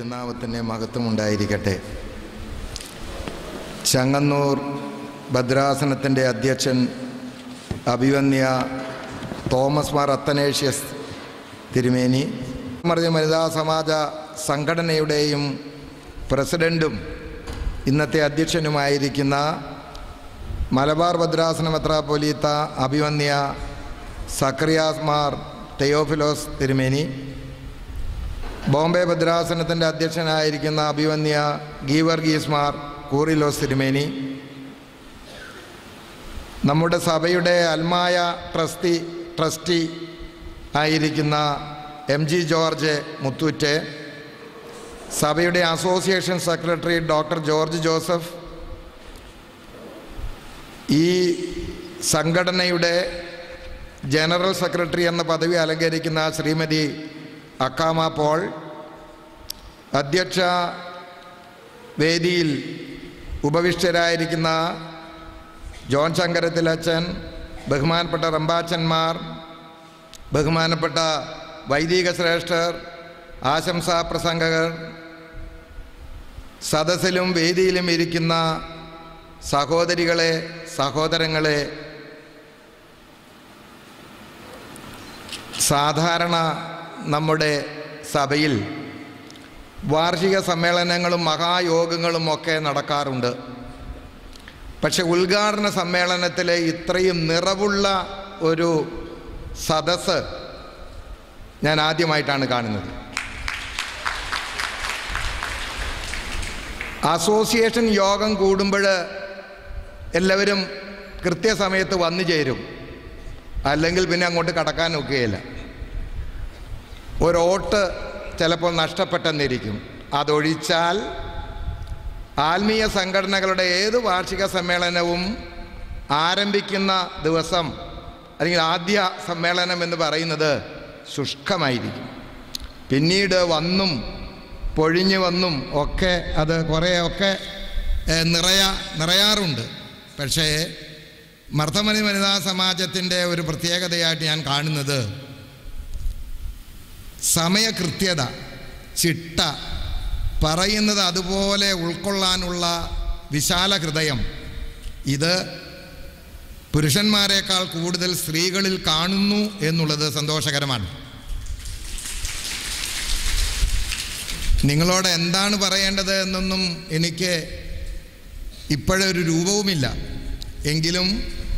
തിരുനാമത്തിന് മഹത്വമുണ്ടായിരിക്കട്ടെ. ചങ്ങന്നൂർ ഭദ്രാസനത്തിൻ്റെ അധ്യക്ഷൻ അഭിവന്യ തോമസ് മാർ അത്തനേഷ്യസ് തിരുമേനി, വനിതാ സമാജ സംഘടനയുടെയും പ്രസിഡൻറ്റും ഇന്നത്തെ അധ്യക്ഷനുമായിരിക്കുന്ന മലബാർ ഭദ്രാസന മെത്രാപ്പൊലീത്ത അഭിവന്യ സക്കറിയാസ് മാർ തെയോഫിലോസ് തിരുമേനി, ബോംബെ ഭദ്രാസനത്തിൻ്റെ അധ്യക്ഷനായിരിക്കുന്ന അഭിവന്യ ഗീവർഗീസ് മാർ കൂറിലോസ് തിരുമേനി, നമ്മുടെ സഭയുടെ അൽമായ ട്രസ്റ്റി ആയിരിക്കുന്ന MG ജോർജ് മുത്തൂറ്റ്, സഭയുടെ association secretary doctor George Joseph, ഈ സംഘടനയുടെ ജനറൽ സെക്രട്ടറി എന്ന പദവി അലങ്കരിക്കുന്ന ശ്രീമതി അക്കാമ പോൾ, അധ്യക്ഷ വേദിയിൽ ഉപവിഷ്ടരായിരിക്കുന്ന ജോൺ ശങ്കരത്തിലച്ചൻ, ബഹുമാനപ്പെട്ട റമ്പാച്ചന്മാർ, ബഹുമാനപ്പെട്ട വൈദിക ശ്രേഷ്ഠർ, ആശംസാ പ്രസംഗകർ, സദസ്സിലും വേദിയിലും ഇരിക്കുന്ന സഹോദരികളെ, സഹോദരങ്ങളെ, സാധാരണ നമ്മുടെ സഭയിൽ വാർഷിക സമ്മേളനങ്ങളും മഹായോഗങ്ങളും ഒക്കെ നടക്കാറുണ്ട്. പക്ഷെ ഉദ്ഘാടന സമ്മേളനത്തിൽ ഇത്രയും നിറവുള്ള ഒരു സദസ്സ് ഞാൻ ആദ്യമായിട്ടാണ് കാണുന്നത്. അസോസിയേഷൻ യോഗം കൂടുമ്പോൾ എല്ലാവരും കൃത്യസമയത്ത് വന്നു ചേരും, അല്ലെങ്കിൽ പിന്നെ അങ്ങോട്ട് കടക്കാൻ ഒക്കുകയില്ല. ഒരോട്ട് ചിലപ്പോൾ നഷ്ടപ്പെട്ടെന്നിരിക്കും. അതൊഴിച്ചാൽ ആത്മീയ സംഘടനകളുടെ ഏത് വാർഷിക സമ്മേളനവും ആരംഭിക്കുന്ന ദിവസം അല്ലെങ്കിൽ ആദ്യ സമ്മേളനം എന്ന് പറയുന്നത് ശുഷ്കമായിരിക്കും. പിന്നീട് വന്നും പൊഴിഞ്ഞു വന്നും ഒക്കെ അത് കുറേയൊക്കെ നിറയാറുണ്ട്. പക്ഷേ മർത്തമനി വനിതാ സമാജത്തിൻ്റെ ഒരു പ്രത്യേകതയായിട്ട് ഞാൻ കാണുന്നത് സമയകൃത്യത, ചിട്ട, പറയുന്നത് അതുപോലെ ഉൾക്കൊള്ളാനുള്ള വിശാല ഹൃദയം. ഇത് പുരുഷന്മാരെക്കാൾ കൂടുതൽ സ്ത്രീകളിൽ കാണുന്നു എന്നുള്ളത് സന്തോഷകരമാണ്. നിങ്ങളോട് എന്താണ് പറയേണ്ടത് എന്നൊന്നും എനിക്ക് ഇപ്പോഴൊരു രൂപവുമില്ല. എങ്കിലും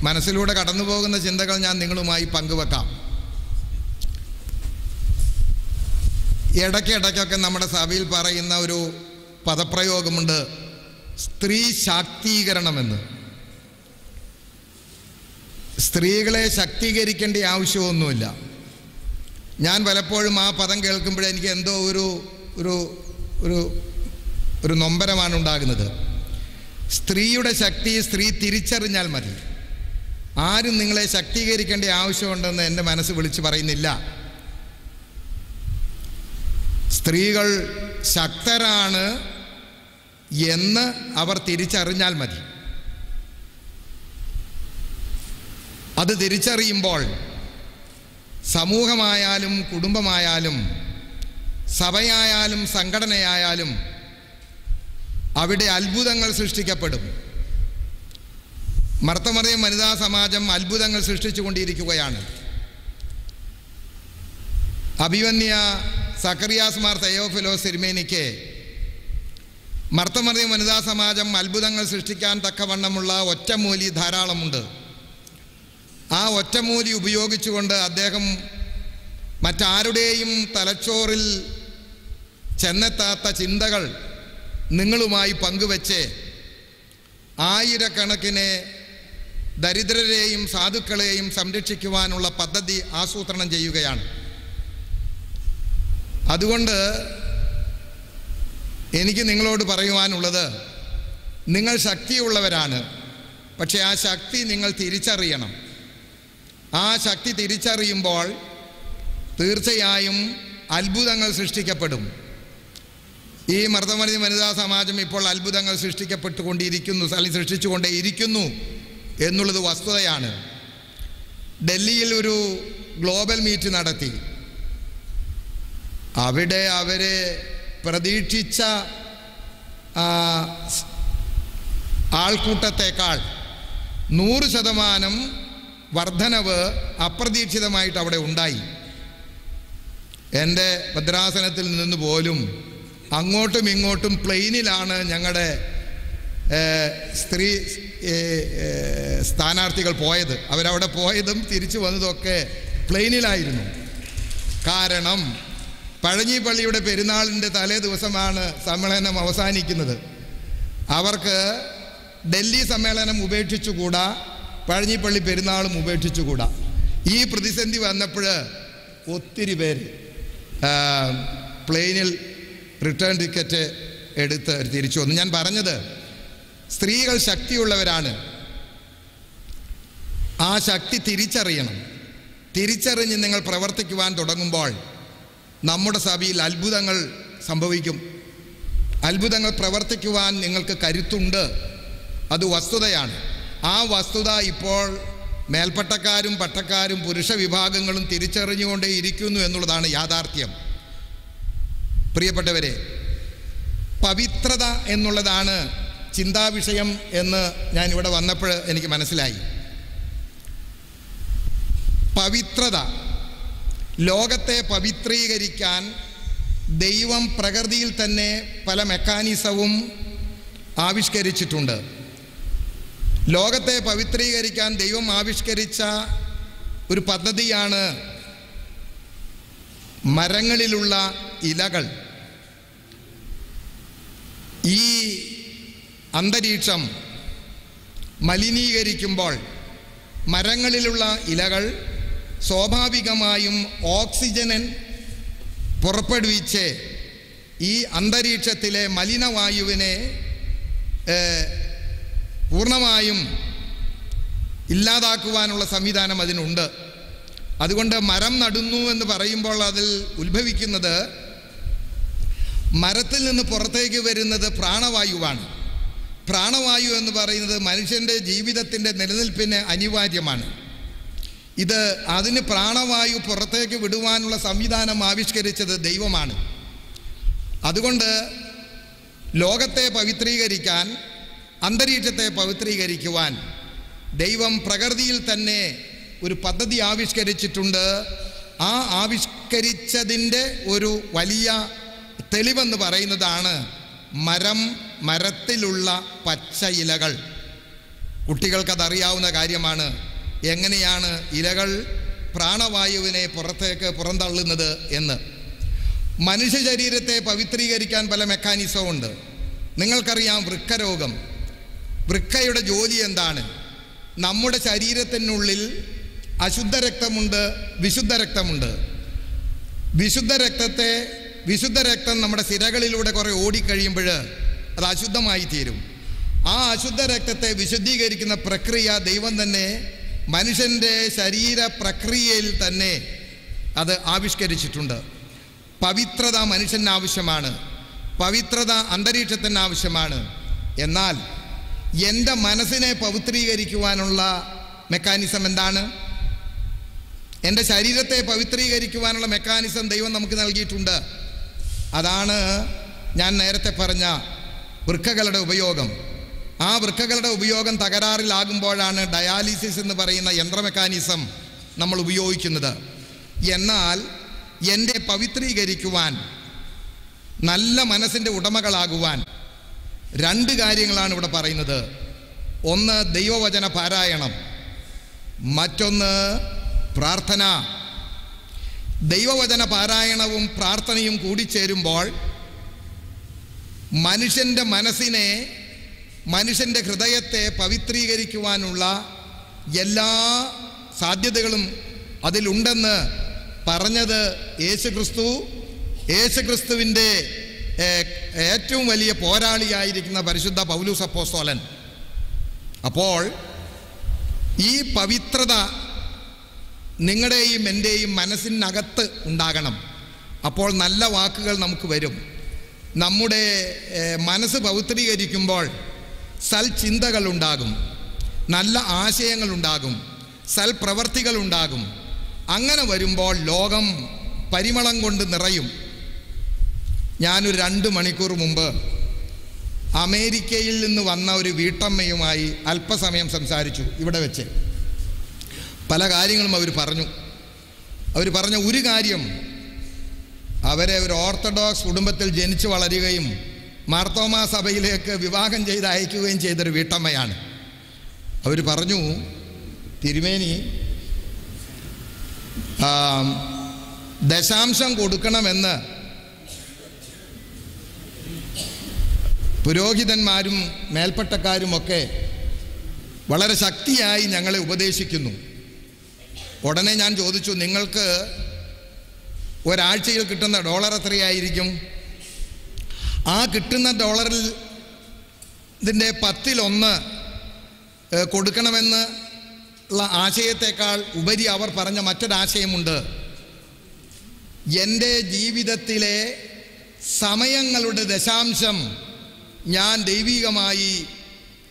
മനസ്സിലൂടെ കടന്നു പോകുന്ന ചിന്തകൾ ഞാൻ നിങ്ങളുമായി പങ്കുവെക്കാം. ഇടയ്ക്കൊക്കെ നമ്മുടെ സഭയിൽ പറയുന്ന ഒരു പദപ്രയോഗമുണ്ട്, സ്ത്രീ ശാക്തീകരണമെന്ന്. സ്ത്രീകളെ ശാക്തീകരിക്കേണ്ട ആവശ്യമൊന്നുമില്ല. ഞാൻ പലപ്പോഴും ആ പദം കേൾക്കുമ്പോഴേ എനിക്ക് എന്തോ ഒരു നൊമ്പരമാണ് ഉണ്ടാകുന്നത്. സ്ത്രീയുടെ ശക്തി സ്ത്രീ തിരിച്ചറിഞ്ഞാൽ മതി. ആരും നിങ്ങളെ ശാക്തീകരിക്കേണ്ട ആവശ്യമുണ്ടെന്ന് എൻ്റെ മനസ്സ് വിളിച്ച് പറയുന്നില്ല. സ്ത്രീകൾ ശക്തരാണ് എന്ന് അവർ തിരിച്ചറിഞ്ഞാൽ മതി. അത് തിരിച്ചറിയുമ്പോൾ സമൂഹമായാലും കുടുംബമായാലും സഭയായാലും സംഘടനയായാലും അവിടെ അത്ഭുതങ്ങൾ സൃഷ്ടിക്കപ്പെടും. മർത്തമറിയം വനിതാ സമാജം അത്ഭുതങ്ങൾ സൃഷ്ടിച്ചുകൊണ്ടിരിക്കുകയാണ്. അഭിവന്യ സക്കറിയാസ് മാർ തെയോഫിലോസ് തിരുമേനിക്ക് മർത്തമറിയം വനിതാ സമാജം അത്ഭുതങ്ങൾ സൃഷ്ടിക്കാൻ തക്കവണ്ണമുള്ള ഒറ്റമൂലി ധാരാളമുണ്ട്. ആ ഒറ്റമൂലി ഉപയോഗിച്ചുകൊണ്ട് അദ്ദേഹം മറ്റാരുടെയും തലച്ചോറിൽ ചെന്നെത്താത്ത ചിന്തകൾ നിങ്ങളുമായി പങ്കുവെച്ച് ആയിരക്കണക്കിന് ദരിദ്രരെയും സാധുക്കളെയും സംരക്ഷിക്കുവാനുള്ള പദ്ധതി ആസൂത്രണം ചെയ്യുകയാണ്. അതുകൊണ്ട് എനിക്ക് നിങ്ങളോട് പറയുവാനുള്ളത്, നിങ്ങൾ ശക്തിയുള്ളവരാണ്. പക്ഷേ ആ ശക്തി നിങ്ങൾ തിരിച്ചറിയണം. ആ ശക്തി തിരിച്ചറിയുമ്പോൾ തീർച്ചയായും അത്ഭുതങ്ങൾ സൃഷ്ടിക്കപ്പെടും. ഈ മർത്തമനി വനിതാ സമാജം ഇപ്പോൾ അത്ഭുതങ്ങൾ സൃഷ്ടിച്ചുകൊണ്ടേയിരിക്കുന്നു എന്നുള്ളത് വസ്തുതയാണ്. ഡൽഹിയിൽ ഒരു ഗ്ലോബൽ മീറ്റ് നടത്തി. അവിടെ അവർ പ്രതീക്ഷിച്ച ആൾക്കൂട്ടത്തേക്കാൾ 100% വർധനവ് അപ്രതീക്ഷിതമായിട്ട് അവിടെ ഉണ്ടായി. എൻ്റെ ഭദ്രാസനത്തിൽ നിന്ന് പോലും അങ്ങോട്ടും ഇങ്ങോട്ടും പ്ലെയിനിലാണ് ഞങ്ങളുടെ സ്ത്രീ സ്ഥാനാർത്ഥികൾ പോയത്. അവരവിടെ പോയതും തിരിച്ചു വന്നതൊക്കെ പ്ലെയിനിലായിരുന്നു. കാരണം പഴഞ്ഞിപ്പള്ളിയുടെ പെരുന്നാളിൻ്റെ തലേ ദിവസമാണ് സമ്മേളനം അവസാനിക്കുന്നത്. അവർക്ക് ഡൽഹി സമ്മേളനം ഉപേക്ഷിച്ചുകൂടാ, പഴഞ്ഞിപ്പള്ളി പെരുന്നാളും ഉപേക്ഷിച്ചുകൂടാ. ഈ പ്രതിസന്ധി വന്നപ്പോൾ ഒത്തിരി പേര് പ്ലെയിനിൽ റിട്ടേൺ ടിക്കറ്റ് എടുത്ത് തിരിച്ചു വന്നു. ഞാൻ പറഞ്ഞത്, സ്ത്രീകൾ ശക്തിയുള്ളവരാണ്. ആ ശക്തി തിരിച്ചറിയണം. തിരിച്ചറിഞ്ഞ് നിങ്ങൾ പ്രവർത്തിക്കുവാൻ തുടങ്ങുമ്പോൾ നമ്മുടെ സഭയിൽ അത്ഭുതങ്ങൾ സംഭവിക്കും. അത്ഭുതങ്ങൾ പ്രവർത്തിക്കുവാൻ നിങ്ങൾക്ക് കരുത്തുണ്ട്. അത് വസ്തുതയാണ്. ആ വസ്തുത ഇപ്പോൾ മേൽപ്പട്ടക്കാരും പട്ടക്കാരും പുരുഷ വിഭാഗങ്ങളും തിരിച്ചറിഞ്ഞുകൊണ്ടേ ഇരിക്കുന്നു എന്നുള്ളതാണ് യാഥാർത്ഥ്യം. പ്രിയപ്പെട്ടവരെ, പവിത്രത എന്നുള്ളതാണ് ചിന്താവിഷയം എന്ന് ഞാൻ ഇവിടെ വന്നപ്പോൾ എനിക്ക് മനസ്സിലായി. പവിത്രത, ലോകത്തെ പവിത്രീകരിക്കാൻ ദൈവം പ്രകൃതിയിൽ തന്നെ പല മെക്കാനിസവും ആവിഷ്കരിച്ചിട്ടുണ്ട്. ലോകത്തെ പവിത്രീകരിക്കാൻ ദൈവം ആവിഷ്കരിച്ച ഒരു പദ്ധതിയാണ് മരങ്ങളിലുള്ള ഇലകൾ. ഈ അന്തരീക്ഷം മലിനീകരിക്കുമ്പോൾ മരങ്ങളിലുള്ള ഇലകൾ സ്വാഭാവികമായും ഓക്സിജൻ പുറപ്പെടുവിച്ച് ഈ അന്തരീക്ഷത്തിലെ മലിനവായുവിനെ പൂർണ്ണമായും ഇല്ലാതാക്കുവാനുള്ള സംവിധാനം അതിനുണ്ട്. അതുകൊണ്ട് മരം നടുന്നു എന്ന് പറയുമ്പോൾ അതിൽ ഉത്ഭവിക്കുന്നത്, മരത്തിൽ നിന്ന് പുറത്തേക്ക് വരുന്നത് പ്രാണവായുവാണ്. പ്രാണവായു എന്ന് പറയുന്നത് മനുഷ്യൻ്റെ ജീവിതത്തിൻ്റെ നിലനിൽപ്പിന് അനിവാര്യമാണ്. അതിന് പ്രാണവായു പുറത്തേക്ക് വിടുവാനുള്ള സംവിധാനം ആവിഷ്കരിച്ചത് ദൈവമാണ്. അതുകൊണ്ട് ലോകത്തെ പവിത്രീകരിക്കാൻ, അന്തരീക്ഷത്തെ പവിത്രീകരിക്കുവാൻ ദൈവം പ്രകൃതിയിൽ തന്നെ ഒരു പദ്ധതി ആവിഷ്കരിച്ചിട്ടുണ്ട്. ആ ആവിഷ്കരിച്ചതിൻ്റെ ഒരു വലിയ തെളിവെന്ന് പറയുന്നതാണ് മരത്തിലുള്ള പച്ച ഇലകൾ. കുട്ടികൾക്കതറിയാവുന്ന കാര്യമാണ്. എങ്ങനെയാണ് ഇലകൾ പ്രാണവായുവിനെ പുറന്തള്ളുന്നത് എന്ന്. മനുഷ്യ ശരീരത്തെ പവിത്രീകരിക്കാൻ പല മെക്കാനിസവും ഉണ്ട്. നിങ്ങൾക്കറിയാം, വൃക്കരോഗം. വൃക്കയുടെ ജോലി എന്താണ്? നമ്മുടെ ശരീരത്തിനുള്ളിൽ അശുദ്ധ രക്തമുണ്ട്, വിശുദ്ധ രക്തമുണ്ട്. വിശുദ്ധ രക്തം നമ്മുടെ സിരകളിലൂടെ കുറേ ഓടിക്കഴിയുമ്പോൾ അത് അശുദ്ധമായി തീരും. ആ അശുദ്ധ രക്തത്തെ വിശുദ്ധീകരിക്കുന്ന പ്രക്രിയ ദൈവം തന്നെ മനുഷ്യൻ്റെ ശരീര പ്രക്രിയയിൽ തന്നെ അത് ആവിഷ്കരിച്ചിട്ടുണ്ട്. പവിത്രത മനുഷ്യന് ആവശ്യമാണ്, പവിത്രത അന്തരീക്ഷത്തിന് ആവശ്യമാണ്. എന്നാൽ എൻ്റെ മനസ്സിനെ പവിത്രീകരിക്കുവാനുള്ള മെക്കാനിസം എന്താണ്? എൻ്റെ ശരീരത്തെ പവിത്രീകരിക്കുവാനുള്ള മെക്കാനിസം ദൈവം നമുക്ക് നൽകിയിട്ടുണ്ട്. അതാണ് ഞാൻ നേരത്തെ പറഞ്ഞ വൃക്കകളുടെ ഉപയോഗം. ആ വൃക്കകളുടെ ഉപയോഗം തകരാറിലാകുമ്പോഴാണ് ഡയാലിസിസ് എന്ന് പറയുന്ന യന്ത്ര മെക്കാനിസം നമ്മൾ ഉപയോഗിക്കുന്നത്. എന്നാൽ എൻ്റെ പവിത്രീകരിക്കുവാൻ, നല്ല മനസ്സിൻ്റെ ഉടമകളാകുവാൻ 2 കാര്യങ്ങളാണ് ഇവിടെ പറയുന്നത്. ഒന്ന് ദൈവവചന പാരായണം, മറ്റൊന്ന് പ്രാർത്ഥന. ദൈവവചന പാരായണവും പ്രാർത്ഥനയും കൂടിച്ചേരുമ്പോൾ മനുഷ്യൻ്റെ മനസ്സിനെ, മനുഷ്യൻ്റെ ഹൃദയത്തെ പവിത്രീകരിക്കുവാനുള്ള എല്ലാ സാധ്യതകളും അതിലുണ്ടെന്ന് പറഞ്ഞത് യേശുക്രിസ്തുവിൻ്റെ ഏറ്റവും വലിയ പോരാളിയായിരിക്കുന്ന പരിശുദ്ധ പൗലോസ് അപ്പോസ്തലൻ. അപ്പോൾ ഈ പവിത്രത നിങ്ങളുടെയും എൻ്റെയും മനസ്സിനകത്ത് ഉണ്ടാകണം. അപ്പോൾ നല്ല വാക്കുകൾ നമുക്ക് വരും. നമ്മുടെ മനസ്സ് പവിത്രീകരിക്കുമ്പോൾ സൽചിന്തകളുണ്ടാകും, നല്ല ആശയങ്ങളുണ്ടാകും, സൽപ്രവർത്തികളുണ്ടാകും. അങ്ങനെ വരുമ്പോൾ ലോകം പരിമളം കൊണ്ട് നിറയും. ഞാനൊരു 2 മണിക്കൂർ മുമ്പ് അമേരിക്കയിൽ നിന്ന് വന്ന ഒരു വീട്ടമ്മയുമായി അല്പസമയം സംസാരിച്ചു. ഇവിടെ വെച്ച് പല കാര്യങ്ങളും അവർ പറഞ്ഞ ഒരു കാര്യം, അവരെ ഒരു ഓർത്തഡോക്സ് കുടുംബത്തിൽ ജനിച്ചു വളരുകയും മാർത്തോമാ സഭയിലേക്ക് വിവാഹം ചെയ്ത് അയക്കുകയും ചെയ്തൊരു വീട്ടമ്മയാണ്. അവർ പറഞ്ഞു, തിരുമേനി, ദശാംശം കൊടുക്കണമെന്ന് പുരോഹിതന്മാരും മേൽപ്പട്ടക്കാരുമൊക്കെ വളരെ ശക്തിയായി ഞങ്ങളെ ഉപദേശിക്കുന്നു. ഉടനെ ഞാൻ ചോദിച്ചു, നിങ്ങൾക്ക് ഒരാഴ്ചയിൽ കിട്ടുന്ന ഡോളർ എത്രയായിരിക്കും? ആ കിട്ടുന്ന ഡോളറിൽ ഇതിൻ്റെ 10-1 കൊടുക്കണമെന്ന് ഉള്ള ആശയത്തെക്കാൾ ഉപരി അവർ പറഞ്ഞ മറ്റൊരാശയമുണ്ട്. എൻ്റെ ജീവിതത്തിലെ സമയങ്ങളുടെ ദശാംശം ഞാൻ ദൈവികമായി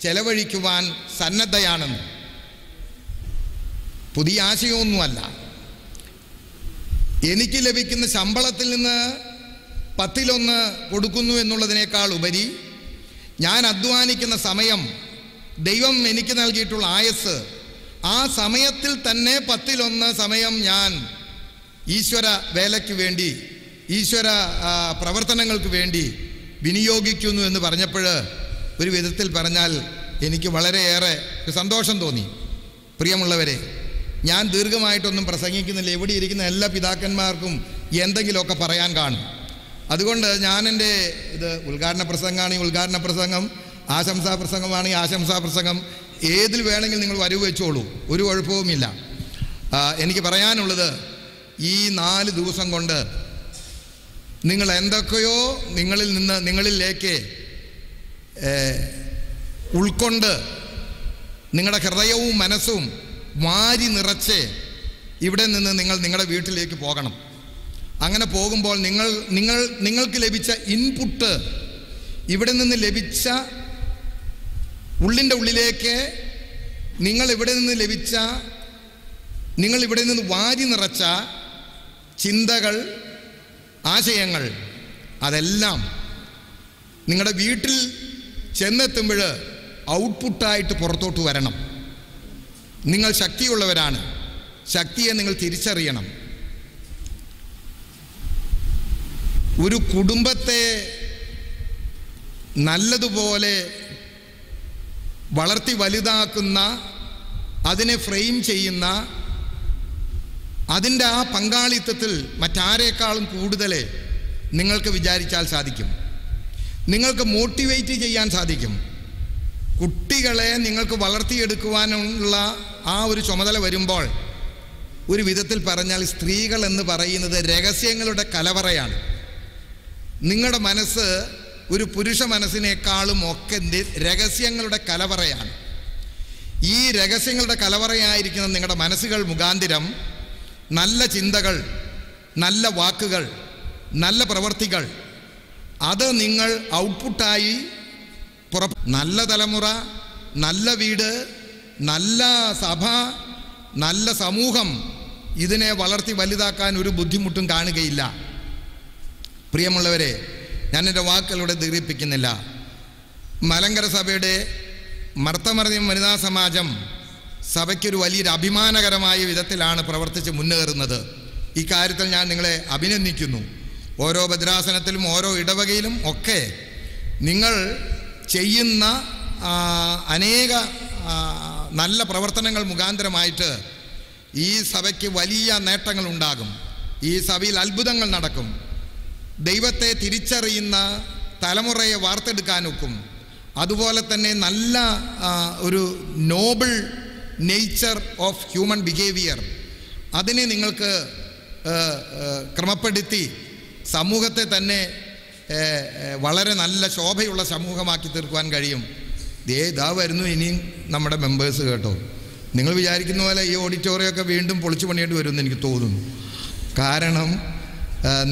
ചെലവഴിക്കുവാൻ സന്നദ്ധയാണെന്ന്. പുതിയ ആശയമൊന്നുമല്ല. എനിക്ക് ലഭിക്കുന്ന ശമ്പളത്തിൽ നിന്ന് 10-1 കൊടുക്കുന്നു എന്നുള്ളതിനേക്കാൾ ഉപരി ഞാൻ അധ്വാനിക്കുന്ന സമയം, ദൈവം എനിക്ക് നൽകിയിട്ടുള്ള ആയസ്, ആ സമയത്തിൽ തന്നെ 10-1 സമയം ഞാൻ ഈശ്വര വേലയ്ക്ക് വേണ്ടി, ഈശ്വര പ്രവർത്തനങ്ങൾക്ക് വേണ്ടി വിനിയോഗിക്കുന്നു എന്ന് പറഞ്ഞപ്പോൾ ഒരു വിധത്തിൽ പറഞ്ഞാൽ എനിക്ക് വളരെയേറെ സന്തോഷം തോന്നി. പ്രിയമുള്ളവരെ, ഞാൻ ദീർഘമായിട്ടൊന്നും പ്രസംഗിക്കുന്നില്ല. ഇവിടെ ഇരിക്കുന്ന എല്ലാ പിതാക്കന്മാർക്കും എന്തെങ്കിലുമൊക്കെ പറയാൻ കാണും. അതുകൊണ്ട് ഞാൻ എൻ്റെ ഇത് ഉദ്ഘാടന പ്രസംഗമാണെങ്കിൽ ഉദ്ഘാടന പ്രസംഗം, ആശംസാ പ്രസംഗമാണെങ്കിൽ ആശംസാ പ്രസംഗം, ഏതിൽ വേണമെങ്കിൽ നിങ്ങൾ വരവ് വെച്ചോളൂ, ഒരു കുഴപ്പവുമില്ല. എനിക്ക് പറയാനുള്ളത്, ഈ 4 ദിവസം കൊണ്ട് നിങ്ങൾ എന്തൊക്കെയോ നിങ്ങളിലേക്ക് ഉൾക്കൊണ്ട് നിങ്ങളുടെ ഹൃദയവും മനസ്സും വാരി നിറച്ച് ഇവിടെ നിന്ന് നിങ്ങളുടെ വീട്ടിലേക്ക് പോകണം. അങ്ങനെ പോകുമ്പോൾ നിങ്ങൾക്ക് ലഭിച്ച ഇൻപുട്ട്, ഇവിടെ നിന്ന് ലഭിച്ച ഉള്ളിൻ്റെ ഉള്ളിലേക്ക് നിങ്ങൾ ഇവിടെ നിന്ന് വാരി നിറച്ച ചിന്തകൾ, ആശയങ്ങൾ, അതെല്ലാം നിങ്ങളുടെ വീട്ടിൽ ചെന്നെത്തുമ്പോൾ ഔട്ട്പുട്ടായിട്ട് പുറത്തോട്ട് വരണം. നിങ്ങൾ ശക്തിയുള്ളവരാണ്. ശക്തിയെ നിങ്ങൾ തിരിച്ചറിയണം. ഒരു കുടുംബത്തെ നല്ലതുപോലെ വളർത്തി വലുതാക്കുന്ന, അതിനെ ഫ്രെയിം ചെയ്യുന്ന, അതിൻ്റെ ആ പങ്കാളിത്തത്തിൽ മറ്റാരേക്കാളും കൂടുതൽ നിങ്ങൾക്ക് വിചാരിച്ചാൽ സാധിക്കും. നിങ്ങൾക്ക് മോട്ടിവേറ്റ് ചെയ്യാൻ സാധിക്കും. കുട്ടികളെ നിങ്ങൾക്ക് വളർത്തിയെടുക്കുവാനുള്ള ആ ഒരു ചുമതല വരുമ്പോൾ, ഒരു വിധത്തിൽ പറഞ്ഞാൽ സ്ത്രീകൾ എന്ന് പറയുന്നത് രഹസ്യങ്ങളുടെ കലവറയാണ്. നിങ്ങളുടെ മനസ്സ് ഒരു പുരുഷ മനസ്സിനേക്കാളും ഒക്കെ രഹസ്യങ്ങളുടെ കലവറയാണ്. ഈ രഹസ്യങ്ങളുടെ കലവറയായിരിക്കുന്ന നിങ്ങളുടെ മനസ്സുകൾ മുഖാന്തിരം നല്ല ചിന്തകൾ, നല്ല വാക്കുകൾ, നല്ല പ്രവൃത്തികൾ, അത് നിങ്ങൾ ഔട്ട്പുട്ടായി നല്ല തലമുറ, നല്ല വീട്, നല്ല സഭ, നല്ല സമൂഹം, ഇതിനെ വളർത്തി വലുതാക്കാൻ ഒരു ബുദ്ധിമുട്ടും കാണുകയില്ല. പ്രിയമുള്ളവരെ, ഞാൻ എൻ്റെ വാക്കുകളിലൂടെ ദീർഘിപ്പിക്കുന്നില്ല. മലങ്കര സഭയുടെ മർത്തമറിയം വനിതാ സമാജം സഭയ്ക്കൊരു വലിയൊരു അഭിമാനകരമായ വിധത്തിലാണ് പ്രവർത്തിച്ച് മുന്നേറുന്നത്. ഈ കാര്യത്തിൽ ഞാൻ നിങ്ങളെ അഭിനന്ദിക്കുന്നു. ഓരോ ഭദ്രാസനത്തിലും ഓരോ ഇടവകയിലും ഒക്കെ നിങ്ങൾ ചെയ്യുന്ന അനേക നല്ല പ്രവർത്തനങ്ങൾ മുഖാന്തരമായിട്ട് ഈ സഭയ്ക്ക് വലിയ നേട്ടങ്ങളുണ്ടാകും. ഈ സഭയിൽ അത്ഭുതങ്ങൾ നടക്കും. ദൈവത്തെ തിരിച്ചറിയുന്ന തലമുറയെ വാർത്തെടുക്കാനൊക്കും. അതുപോലെ തന്നെ നല്ല ഒരു Noble nature of human behaviour, അതിനെ നിങ്ങൾക്ക് ക്രമപ്പെടുത്തി സമൂഹത്തെ തന്നെ വളരെ നല്ല ശോഭയുള്ള സമൂഹമാക്കി തീർക്കുവാൻ കഴിയും. ഇതാ വരുന്നു ഇനിയും നമ്മുടെ മെമ്പേഴ്സ് കേട്ടോ. നിങ്ങൾ വിചാരിക്കുന്ന പോലെ ഈ ഓഡിറ്റോറിയമൊക്കെ വീണ്ടും പൊളിച്ചു പണിയേണ്ടി വരുമെന്ന് എനിക്ക് തോന്നുന്നു. കാരണം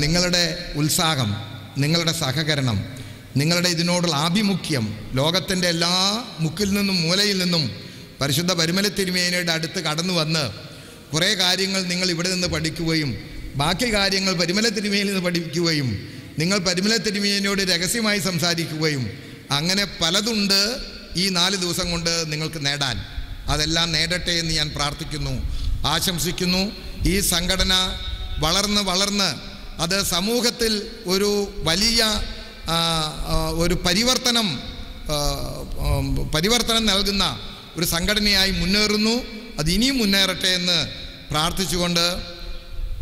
നിങ്ങളുടെ ഉത്സാഹം, നിങ്ങളുടെ സഹകരണം, നിങ്ങളുടെ ഇതിനോടുള്ള ആഭിമുഖ്യം, ലോകത്തിൻ്റെ എല്ലാ മുക്കിൽ നിന്നും മൂലയിൽ നിന്നും പരിശുദ്ധ പരിമല തിരുമേനിയുടെ അടുത്ത് കടന്നു വന്ന് കുറേ കാര്യങ്ങൾ നിങ്ങൾ ഇവിടെ നിന്ന് പഠിക്കുകയും ബാക്കി കാര്യങ്ങൾ പരിമല തിരുമേനിയിൽ നിന്ന് പഠിക്കുകയും നിങ്ങൾ പരിമല തിരുമേനിയോട് രഹസ്യമായി സംസാരിക്കുകയും അങ്ങനെ പലതുണ്ട് ഈ 4 ദിവസം കൊണ്ട് നിങ്ങൾക്ക് നേടാൻ. അതെല്ലാം നേടട്ടെ എന്ന് ഞാൻ പ്രാർത്ഥിക്കുന്നു, ആശംസിക്കുന്നു. ഈ സംഘടന വളർന്ന് അത് സമൂഹത്തിൽ ഒരു വലിയ ഒരു പരിവർത്തനം നൽകുന്ന ഒരു സംഘടനയായി മുന്നേറുന്നു. അത് ഇനിയും മുന്നേറട്ടെ എന്ന് പ്രാർത്ഥിച്ചുകൊണ്ട്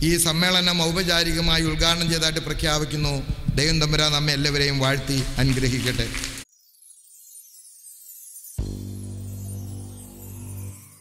ഈ സമ്മേളനം ഔപചാരികമായി ഉദ്ഘാടനം ചെയ്തതായിട്ട് പ്രഖ്യാപിക്കുന്നു. ദൈവം തമ്പുരാൻ നമ്മെ എല്ലാവരെയും വാഴ്ത്തി അനുഗ്രഹിക്കട്ടെ.